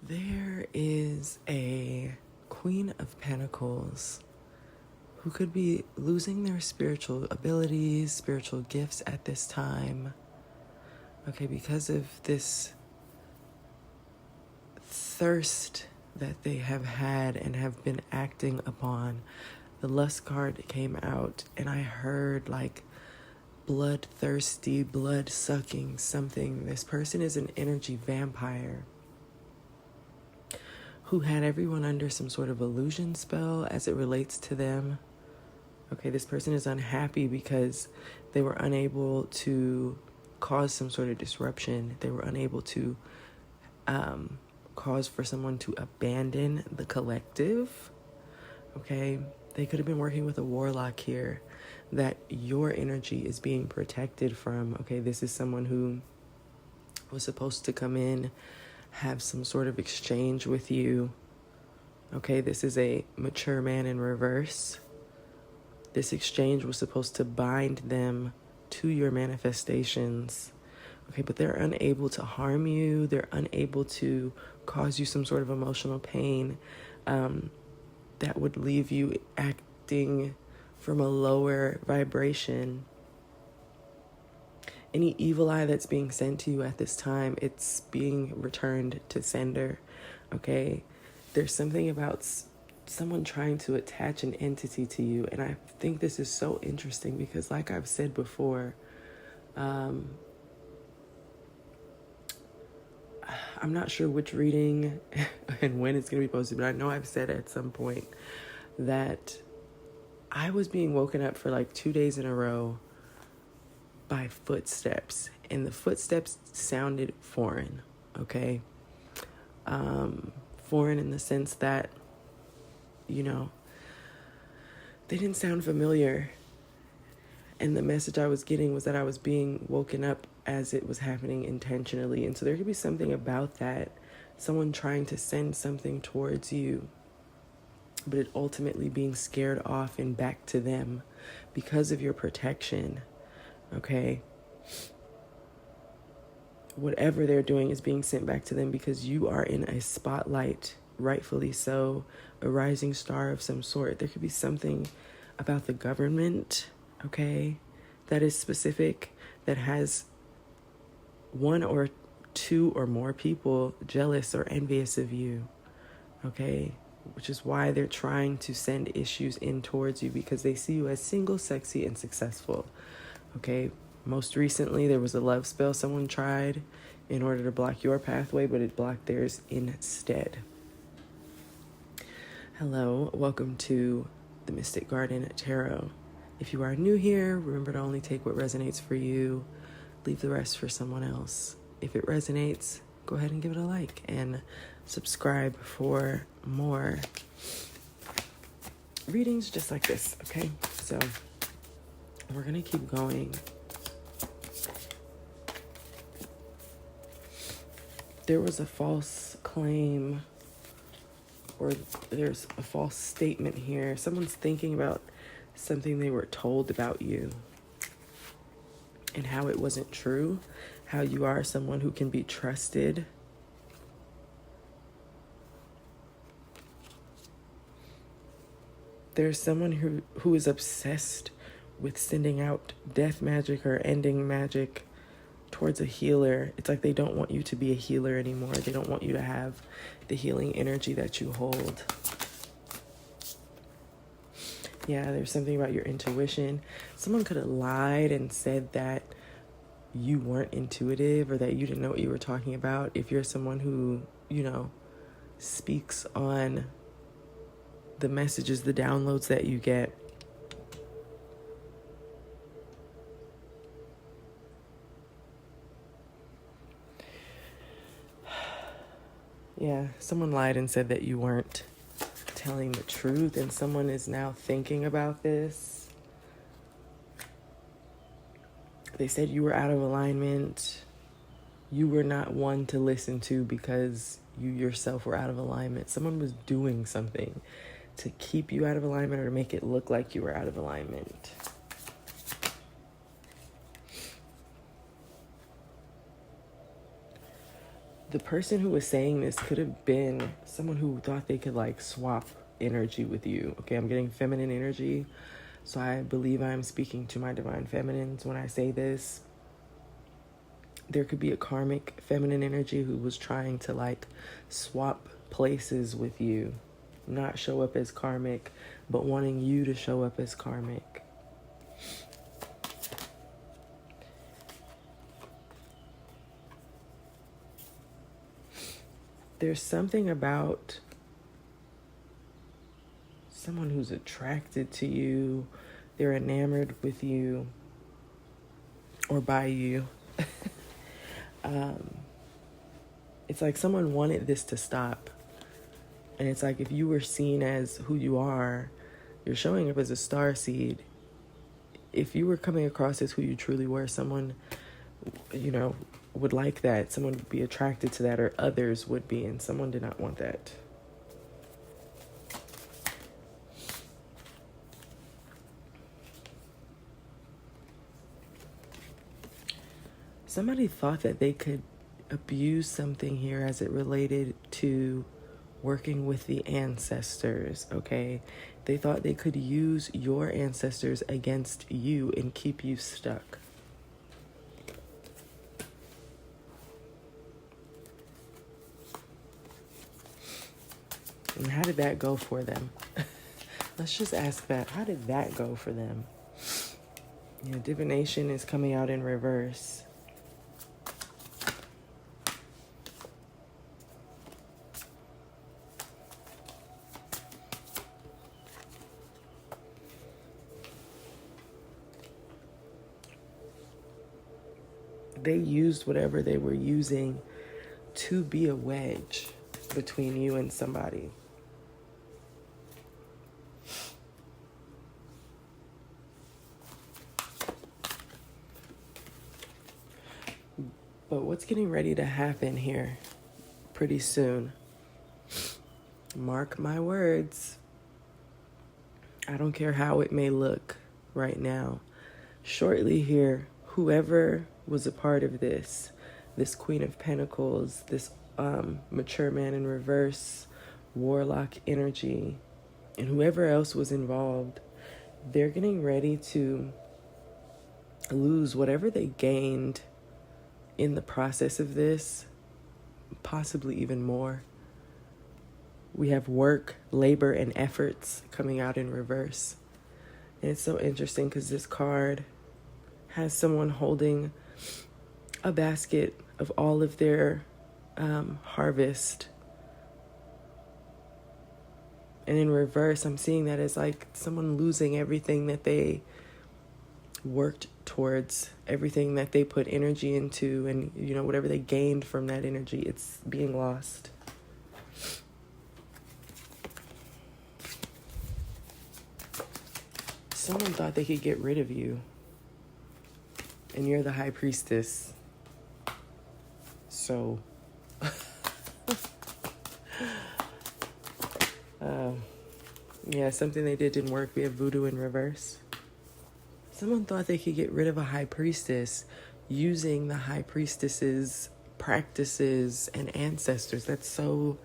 There is a Queen of Pentacles who could be losing their spiritual abilities, spiritual gifts at this time. Okay, because of this thirst that they have had and have been acting upon. The lust card came out, and I heard like bloodthirsty, blood sucking something. This person is an energy vampire who had everyone under some sort of illusion spell as it relates to them. Okay, this person is unhappy because they were unable to cause some sort of disruption. They were unable to cause for someone to abandon the collective. Okay, they could have been working with a warlock here that your energy is being protected from. Okay, this is someone who was supposed to come in, have some sort of exchange with you. Okay, this is a mature man in reverse. This exchange was supposed to bind them to your manifestations. Okay, but they're unable to harm you. They're unable to cause you some sort of emotional pain that would leave you acting from a lower vibration. Any evil eye that's being sent to you at this time, it's being returned to sender. Okay, there's something about someone trying to attach an entity to you, and I think this is so interesting because, like I've said before, I'm not sure which reading and when it's going to be posted, but I know I've said at some point that I was being woken up for like 2 days in a row by footsteps, and the footsteps sounded foreign, okay? Foreign in the sense that, you know, they didn't sound familiar. And the message I was getting was that I was being woken up as it was happening intentionally. And so there could be something about that, someone trying to send something towards you, but it ultimately being scared off and back to them because of your protection, okay? Whatever they're doing is being sent back to them because you are in a spotlight, rightfully so, a rising star of some sort. There could be something about the government, okay, that is specific, that has one or two or more people jealous or envious of you, okay, which is why they're trying to send issues in towards you because they see you as single, sexy, and successful, okay? Most recently, there was a love spell someone tried in order to block your pathway, but it blocked theirs instead. Hello, welcome to the Mystic Garden Tarot. If you are new here, remember to only take what resonates for you. Leave the rest for someone else. If it resonates, go ahead and give it a like and subscribe for more readings just like this, okay? So we're going to keep going. There was a false claim, or there's a false statement here. Someone's thinking about something they were told about you and how it wasn't true, how you are someone who can be trusted. There's someone who is obsessed with sending out death magic or ending magic towards a healer. It's like they don't want you to be a healer anymore. They don't want you to have the healing energy that you hold. Yeah, there's something about your intuition. Someone could have lied and said that you weren't intuitive or that you didn't know what you were talking about. If you're someone who, you know, speaks on the messages, the downloads that you get. Yeah, someone lied and said that you weren't telling the truth, and someone is now thinking about this. They said you were out of alignment. You were not one to listen to because you yourself were out of alignment. Someone was doing something to keep you out of alignment or to make it look like you were out of alignment. The person who was saying this could have been someone who thought they could like swap energy with you. Okay, I'm getting feminine energy. So I believe I'm speaking to my divine feminines when I say this. There could be a karmic feminine energy who was trying to like swap places with you, not show up as karmic, but wanting you to show up as karmic. There's something about someone who's attracted to you, they're enamored with you or by you. It's like someone wanted this to stop. And it's like if you were seen as who you are, you're showing up as a starseed. If you were coming across as who you truly were, someone, you know, would like that. Someone would be attracted to that, or others would be, and someone did not want that. Somebody thought that they could abuse something here as it related to working with the ancestors, okay? They thought they could use your ancestors against you and keep you stuck. And how did that go for them? Let's just ask that. How did that go for them? You know, divination is coming out in reverse. They used whatever they were using to be a wedge between you and somebody. But what's getting ready to happen here pretty soon? Mark my words. I don't care how it may look right now. Shortly here, whoever was a part of this Queen of Pentacles, this mature man in reverse, warlock energy, and whoever else was involved, they're getting ready to lose whatever they gained in the process of this, possibly even more. We have work, labor, and efforts coming out in reverse. And it's so interesting because this card has someone holding a basket of all of their harvest. And in reverse, I'm seeing that as like someone losing everything that they worked towards, everything that they put energy into, and you know, whatever they gained from that energy, it's being lost. Someone thought they could get rid of you, and you're the high priestess. So yeah, something they did didn't work. We have voodoo in reverse. Someone thought they could get rid of a high priestess using the high priestess's practices and ancestors. That's so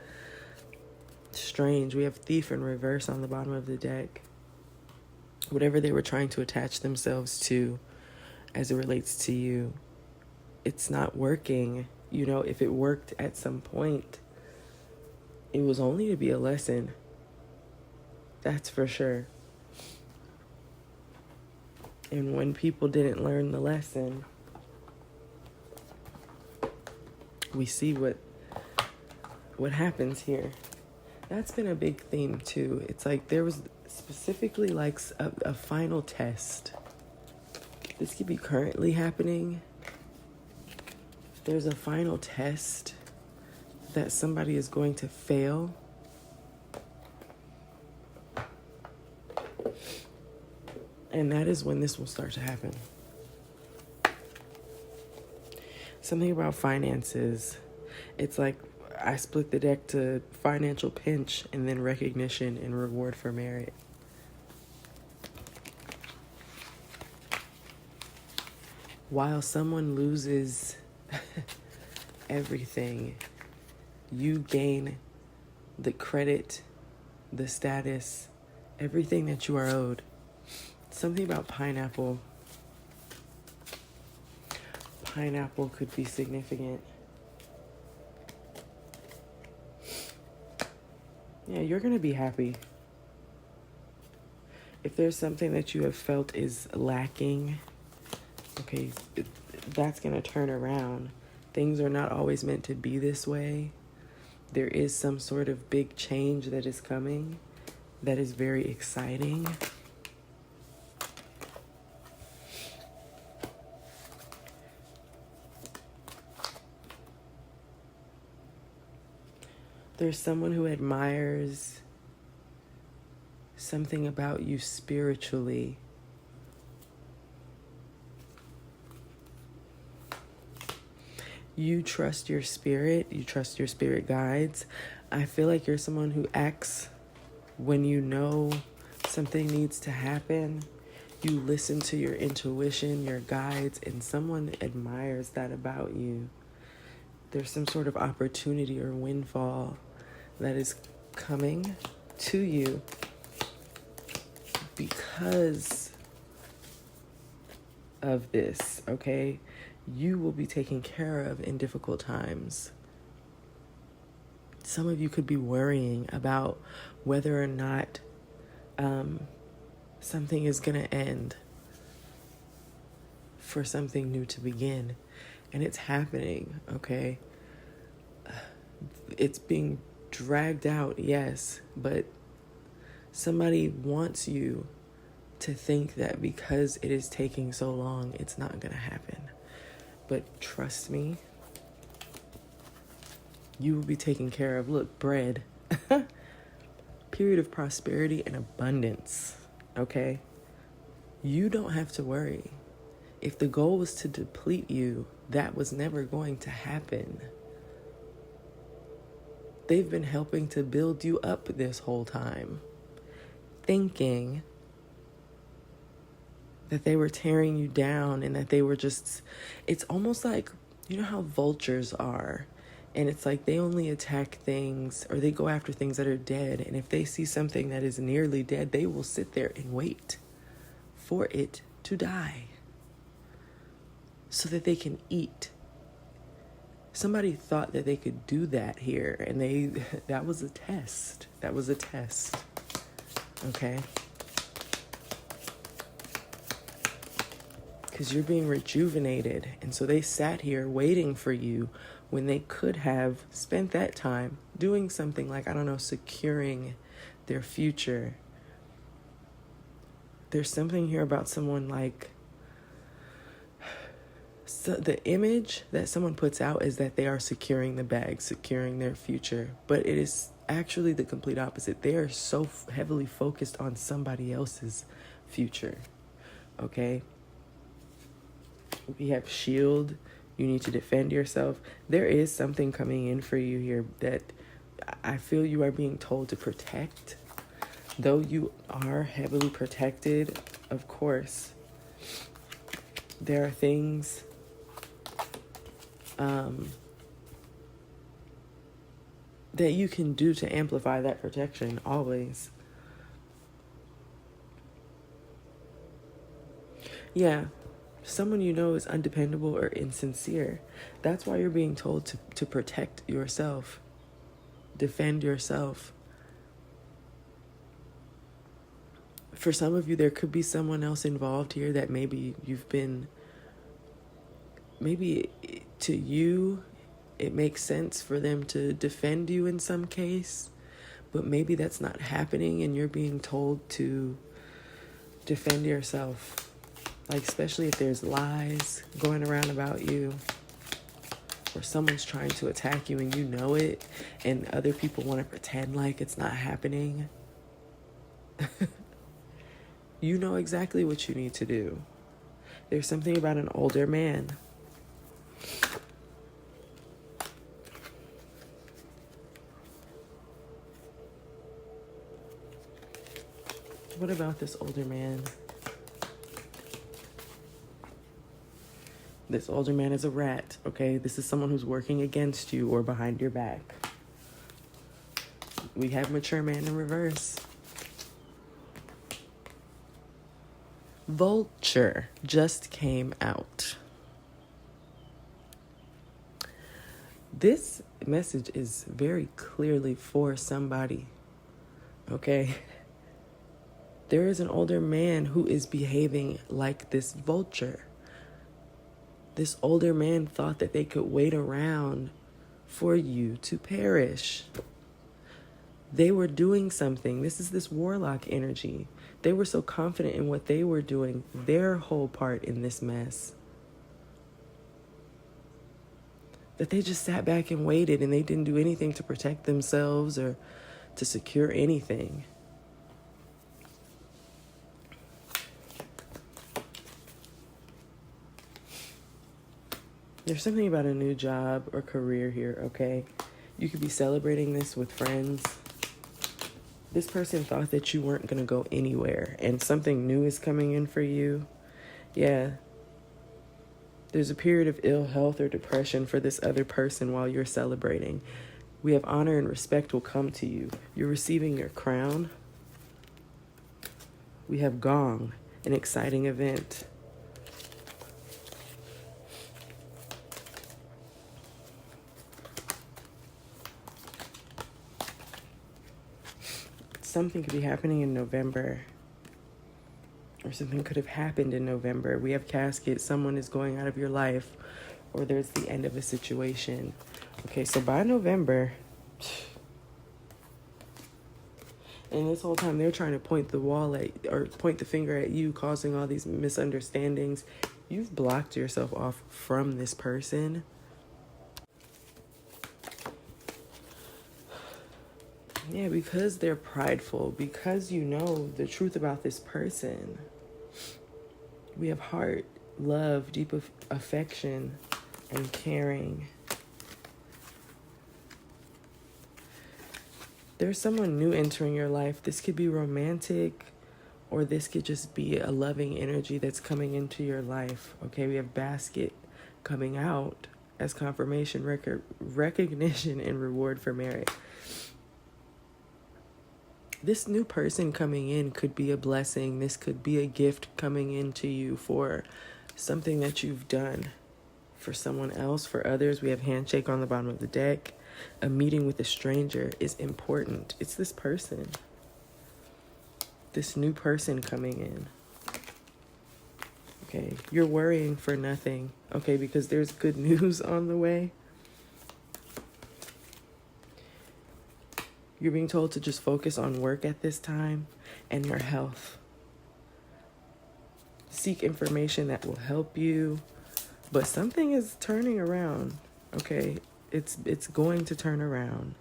strange. We have thief in reverse on the bottom of the deck. Whatever they were trying to attach themselves to as it relates to you, it's not working. You know, if it worked at some point, it was only to be a lesson. That's for sure. And when people didn't learn the lesson, we see what happens here. That's been a big theme too. It's like there was specifically like a final test. This could be currently happening. There's a final test that somebody is going to fail. And that is when this will start to happen. Something about finances. It's like I split the deck to financial pinch and then recognition and reward for merit. While someone loses everything, you gain the credit, the status, everything that you are owed. Something about pineapple. Pineapple could be significant. Yeah, you're going to be happy. If there's something that you have felt is lacking, okay, that's going to turn around. Things are not always meant to be this way. There is some sort of big change that is coming that is very exciting. There's someone who admires something about you spiritually. You trust your spirit. You trust your spirit guides. I feel like you're someone who acts when you know something needs to happen. You listen to your intuition, your guides, and someone admires that about you. There's some sort of opportunity or windfall that is coming to you because of this, okay? You will be taken care of in difficult times. Some of you could be worrying about whether or not something is going to end for something new to begin. And it's happening, okay? It's being dragged out, yes, but somebody wants you to think that because it is taking so long, it's not going to happen. But trust me, you will be taken care of. Look, bread. Period of prosperity and abundance, okay? You don't have to worry. If the goal was to deplete you, that was never going to happen. They've been helping to build you up this whole time, thinking that they were tearing you down and that they were just, it's almost like, you know how vultures are, and it's like they only attack things or they go after things that are dead, and if they see something that is nearly dead, they will sit there and wait for it to die so that they can eat. Somebody thought that they could do that here, and that was a test. That was a test. Okay? Because you're being rejuvenated. And so they sat here waiting for you when they could have spent that time doing something like, I don't know, securing their future. There's something here about someone like, so the image that someone puts out is that they are securing the bag, securing their future. But it is actually the complete opposite. They are so heavily focused on somebody else's future. Okay? We have shield. You need to defend yourself. There is something coming in for you here that I feel you are being told to protect. Though you are heavily protected, of course, there are things that you can do to amplify that protection always. Yeah, someone you know is undependable or insincere. That's why you're being told to protect yourself, defend yourself. For some of you, there could be someone else involved here that maybe to you, it makes sense for them to defend you in some case, but maybe that's not happening and you're being told to defend yourself. Like, especially if there's lies going around about you, or someone's trying to attack you and you know it, and other people want to pretend like it's not happening. You know exactly what you need to do. There's something about an older man. What about this older man? This older man is a rat, okay? This is someone who's working against you or behind your back. We have mature man in reverse. Vulture just came out. This message is very clearly for somebody, okay? There is an older man who is behaving like this vulture. This older man thought that they could wait around for you to perish. They were doing something. This is this warlock energy. They were so confident in what they were doing, their whole part in this mess, that they just sat back and waited, and they didn't do anything to protect themselves or to secure anything. There's something about a new job or career here, okay? You could be celebrating this with friends. This person thought that you weren't going to go anywhere, and something new is coming in for you. Yeah. There's a period of ill health or depression for this other person while you're celebrating. We have honor and respect will come to you. You're receiving your crown. We have gong, an exciting event. Something could be happening in November, or something could have happened in November. We have casket. Someone is going out of your life, or there's the end of a situation. Okay, so by November, and this whole time they're trying to point the finger at you, causing all these misunderstandings. You've blocked yourself off from this person. Yeah, because they're prideful, because you know the truth about this person. We have heart, love, deep affection, and caring. There's someone new entering your life. This could be romantic, or this could just be a loving energy that's coming into your life. Okay, we have basket coming out as confirmation, recognition, and reward for merit. This new person coming in could be a blessing. This could be a gift coming into you for something that you've done for someone else. For others, we have handshake on the bottom of the deck. A meeting with a stranger is important. It's this person. This new person coming in. Okay, you're worrying for nothing. Okay, because there's good news on the way. You're being told to just focus on work at this time and your health. Seek information that will help you. But something is turning around, okay? It's going to turn around.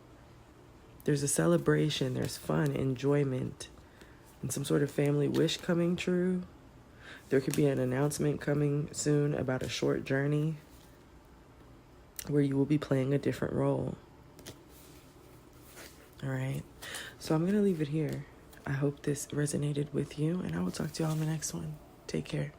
There's a celebration, there's fun, enjoyment, and some sort of family wish coming true. There could be an announcement coming soon about a short journey where you will be playing a different role. All right, so I'm going to leave it here. I hope this resonated with you, and I will talk to y'all in the next one. Take care.